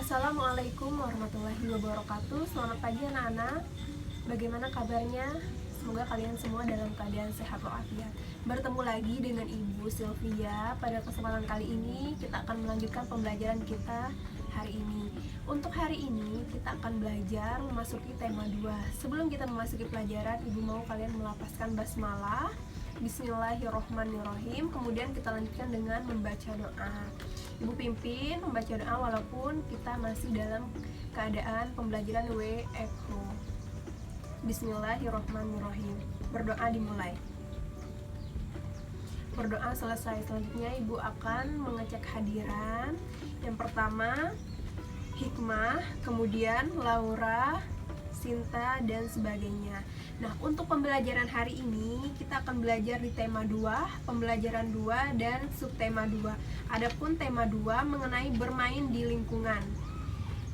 Assalamualaikum warahmatullahi wabarakatuh. Selamat pagi anak-anak. Bagaimana kabarnya? Semoga kalian semua dalam keadaan sehat walafiat. Bertemu lagi dengan Ibu Sylvia. Pada kesempatan kali ini kita akan melanjutkan pembelajaran kita hari ini. Untuk hari ini kita akan belajar memasuki tema 2. Sebelum kita memasuki pelajaran, Ibu mau kalian melafazkan basmalah, Bismillahirrohmanirrohim. Kemudian kita lanjutkan dengan membaca doa. Ibu pimpin membaca doa walaupun kita masih dalam keadaan pembelajaran WFH. Bismillahirrohmanirrohim. Berdoa dimulai. Berdoa selesai. Selanjutnya Ibu akan mengecek hadiran. Yang pertama Hikmah, kemudian Laura, Sinta, dan sebagainya. Nah, untuk pembelajaran hari ini kita akan belajar di tema 2, pembelajaran 2 dan subtema 2. Adapun tema 2 mengenai bermain di lingkungan.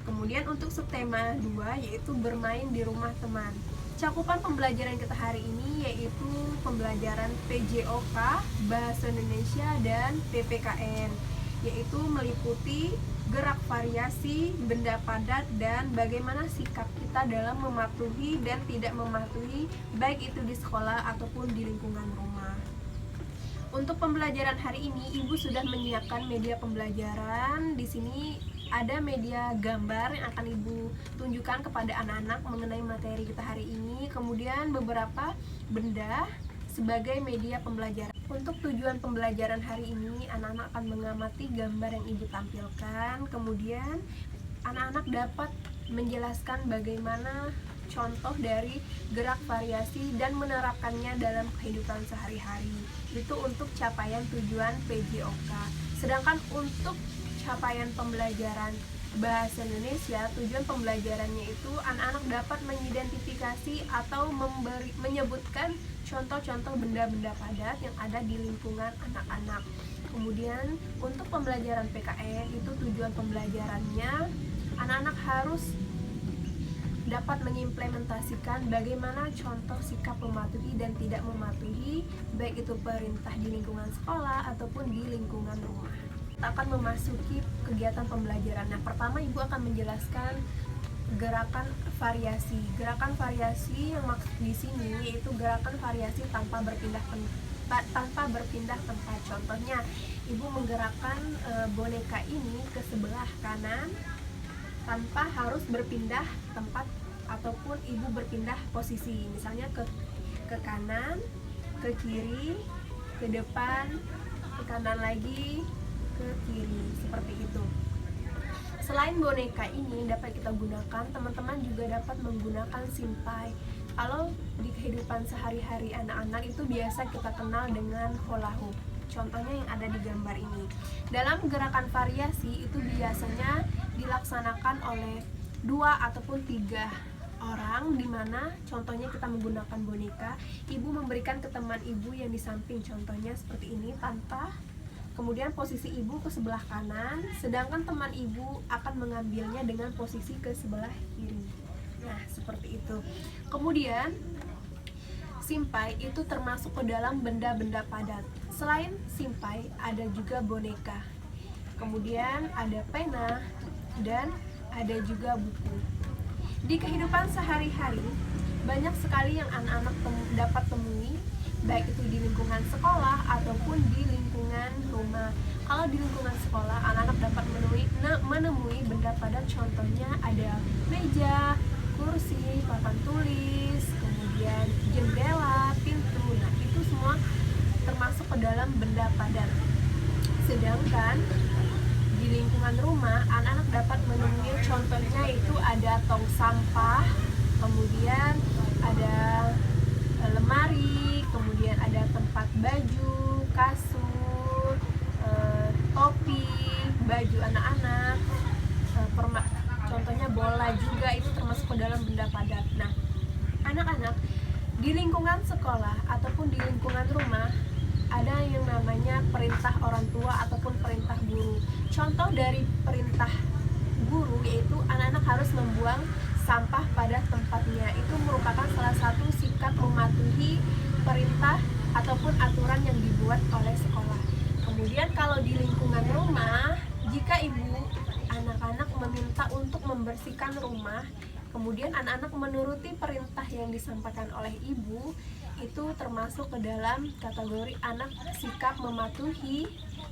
Kemudian untuk subtema 2 yaitu bermain di rumah teman. Cakupan pembelajaran kita hari ini yaitu pembelajaran PJOK, Bahasa Indonesia, dan PPKN, yaitu meliputi gerak variasi, benda padat, dan bagaimana sikap kita dalam mematuhi dan tidak mematuhi baik itu di sekolah ataupun di lingkungan rumah. Untuk pembelajaran hari ini Ibu sudah menyiapkan media pembelajaran. Di sini ada media gambar yang akan Ibu tunjukkan kepada anak-anak mengenai materi kita hari ini, kemudian beberapa benda sebagai media pembelajaran. Untuk tujuan pembelajaran hari ini, anak-anak akan mengamati gambar yang Ibu tampilkan. Kemudian anak-anak dapat menjelaskan bagaimana contoh dari gerak variasi dan menerapkannya dalam kehidupan sehari-hari. Itu untuk capaian tujuan PJOK. Sedangkan untuk capaian pembelajaran Bahasa Indonesia, tujuan pembelajarannya itu anak-anak dapat mengidentifikasi atau menyebutkan contoh-contoh benda-benda padat yang ada di lingkungan anak-anak. Kemudian untuk pembelajaran PKN itu tujuan pembelajarannya anak-anak harus dapat mengimplementasikan bagaimana contoh sikap mematuhi dan tidak mematuhi baik itu perintah di lingkungan sekolah ataupun di lingkungan rumah. Kita akan memasuki kegiatan pembelajaran. Nah, pertama Ibu akan menjelaskan gerakan variasi. Gerakan variasi yang maksud di sini yaitu gerakan variasi tanpa berpindah tempat. Contohnya, Ibu menggerakkan boneka ini ke sebelah kanan tanpa harus berpindah tempat ataupun Ibu berpindah posisi. Misalnya ke kanan, ke kiri, ke depan, ke kanan lagi, ke kiri, seperti itu. Selain boneka ini dapat kita gunakan, teman-teman juga dapat menggunakan simpai. Kalau di kehidupan sehari-hari anak-anak itu biasa kita kenal dengan hula hoop. Contohnya yang ada di gambar ini. Dalam gerakan variasi itu biasanya dilaksanakan oleh 2 ataupun 3 orang, dimana contohnya kita menggunakan boneka. Ibu memberikan ke teman Ibu yang di samping, contohnya seperti ini, tanpa kemudian posisi Ibu ke sebelah kanan, sedangkan teman Ibu akan mengambilnya dengan posisi ke sebelah kiri. Nah, seperti itu. Kemudian simpai itu termasuk ke dalam benda-benda padat. Selain simpai, ada juga boneka. Kemudian ada pena dan ada juga buku. Di kehidupan sehari-hari, banyak sekali yang anak-anak dapat temui, baik itu di lingkungan sekolah ataupun di lingkungan rumah. Kalau di lingkungan sekolah, anak-anak dapat menemui benda padat, contohnya ada meja, kursi, papan tulis, kemudian jendela, pintu. Nah, itu semua termasuk ke dalam benda padat. Sedangkan di lingkungan rumah, anak-anak dapat menemui contohnya itu ada tong sampah, kemudian ada lemari, kemudian ada tempat baju, kasur, topi, baju anak-anak, contohnya bola juga itu termasuk ke dalam benda padat. Nah, anak-anak di lingkungan sekolah ataupun di lingkungan rumah ada yang namanya perintah orang tua ataupun perintah guru. Contoh dari perintah guru yaitu anak-anak harus membuang sampah pada tempatnya. Itu merupakan salah satu sikap mematuhi perintah ataupun aturan yang dibuat oleh sekolah. Kemudian kalau di lingkungan rumah Jika ibu anak-anak meminta untuk membersihkan rumah, kemudian anak-anak menuruti perintah yang disampaikan oleh ibu, itu termasuk ke dalam kategori anak sikap mematuhi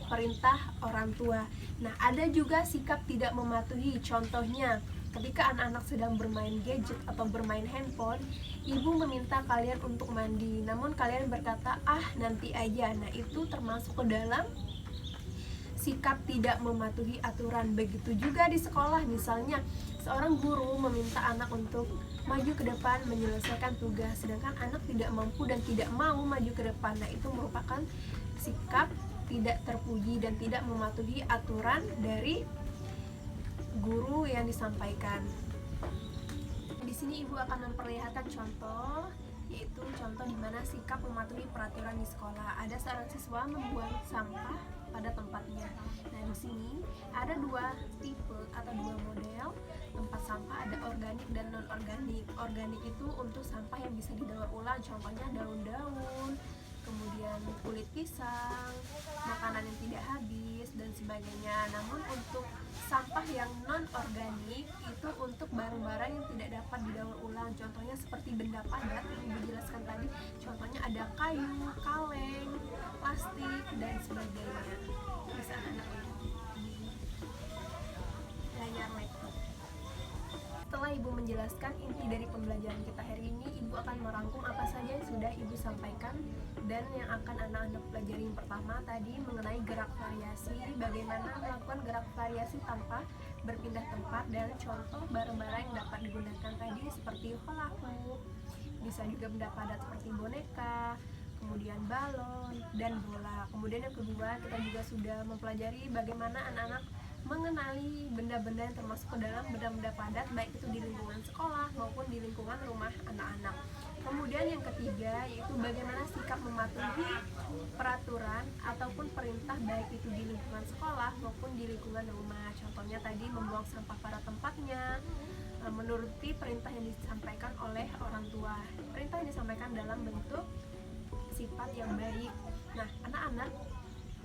perintah orang tua. Nah, ada juga sikap tidak mematuhi. Contohnya, ketika anak-anak sedang bermain gadget atau bermain handphone, ibu meminta kalian untuk mandi, namun kalian berkata, "Ah, nanti aja." Nah, itu termasuk ke dalam sikap tidak mematuhi aturan. Begitu juga di sekolah, misalnya seorang guru meminta anak untuk maju ke depan menyelesaikan tugas, sedangkan anak tidak mampu dan tidak mau maju ke depan. Nah, itu merupakan sikap tidak terpuji dan tidak mematuhi aturan dari guru yang disampaikan. Di sini ibu akan memperlihatkan contoh, yaitu contoh di mana sikap mematuhi peraturan di sekolah. Ada seorang siswa membuang sampah pada tempatnya. Nah, di sini ada dua tipe atau dua model tempat sampah, ada organik dan non organik. Organik itu untuk sampah yang bisa didaur ulang, contohnya daun-daun, kemudian kulit pisang, makanan yang tidak habis dan sebagainya. Namun untuk sampah yang non organik itu untuk barang-barang yang tidak dapat didaur ulang, contohnya seperti benda padat yang ibu jelaskan tadi, contohnya ada kayu, kaleng, plastik dan sebagainya. Bisa anak di layar laptop. Setelah ibu menjelaskan inti dari pembelajaran kita hari ini, ibu akan merangkum apa saja yang sudah ibu sampaikan dan yang akan anak-anak pelajari. Yang pertama tadi mengenai gerak variasi, bagaimana melakukan gerak variasi tanpa berpindah tempat, dan contoh barang-barang yang dapat digunakan tadi seperti hula hoop, bisa juga benda padat seperti boneka, kemudian balon dan bola. Kemudian yang kedua, kita juga sudah mempelajari bagaimana anak-anak mengenali benda-benda yang termasuk ke dalam benda-benda padat, baik itu di lingkungan sekolah maupun di lingkungan rumah anak-anak. Kemudian yang ketiga, yaitu bagaimana sikap mematuhi peraturan ataupun perintah, baik itu di lingkungan sekolah maupun di lingkungan rumah. Contohnya tadi membuang sampah pada tempatnya, menuruti perintah yang disampaikan oleh orang tua. Perintah yang disampaikan dalam bentuk sifat yang baik. Nah, anak-anak,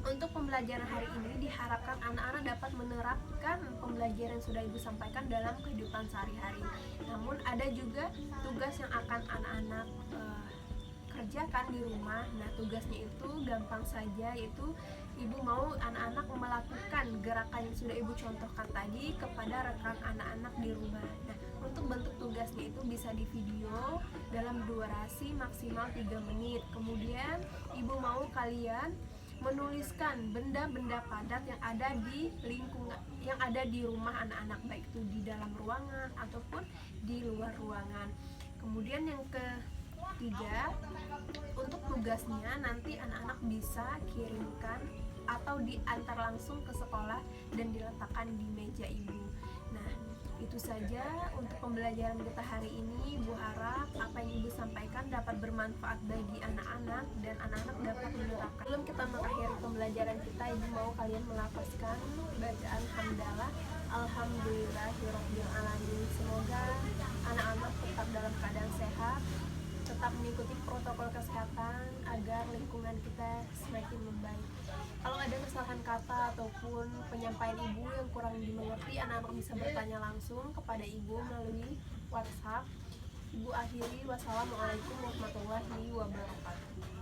untuk pembelajaran hari ini diharapkan anak-anak dapat menerapkan pembelajaran yang sudah ibu sampaikan dalam kehidupan sehari-hari. Namun ada juga tugas yang akan anak-anak kerjakan di rumah. Nah, tugasnya itu gampang saja, yaitu ibu mau anak-anak melakukan gerakan yang sudah ibu contohkan tadi kepada rekan anak-anak di rumah. Nah, untuk bentuk tugasnya itu bisa di video dalam durasi maksimal 3 menit. Kemudian ibu mau kalian menuliskan benda-benda padat yang ada di lingkungan, yang ada di rumah anak-anak, baik itu di dalam ruangan ataupun di luar ruangan. Kemudian yang ketiga, untuk tugasnya nanti anak-anak bisa kirimkan atau diantar langsung ke sekolah dan diletakkan di meja ibu. Nah, itu saja untuk pembelajaran kita hari ini. Ibu harap apa yang ibu sampaikan dapat bermanfaat bagi anak-anak dan anak-anak dapat menerapkan. Sebelum kita mengakhiri pembelajaran kita, ibu mau kalian melafazkan bacaan hamdalah alhamdulillahirabbil alamin. Semoga anak-anak tetap dalam keadaan sehat, tetap mengikuti protokol kesehatan agar lingkungan kita semakin membaik. Kalau ada kesalahan kata ataupun penyampaian ibu yang kurang dimengerti, anak-anak bisa bertanya langsung kepada ibu melalui WhatsApp. Ibu akhiri, wassalamualaikum warahmatullahi wabarakatuh.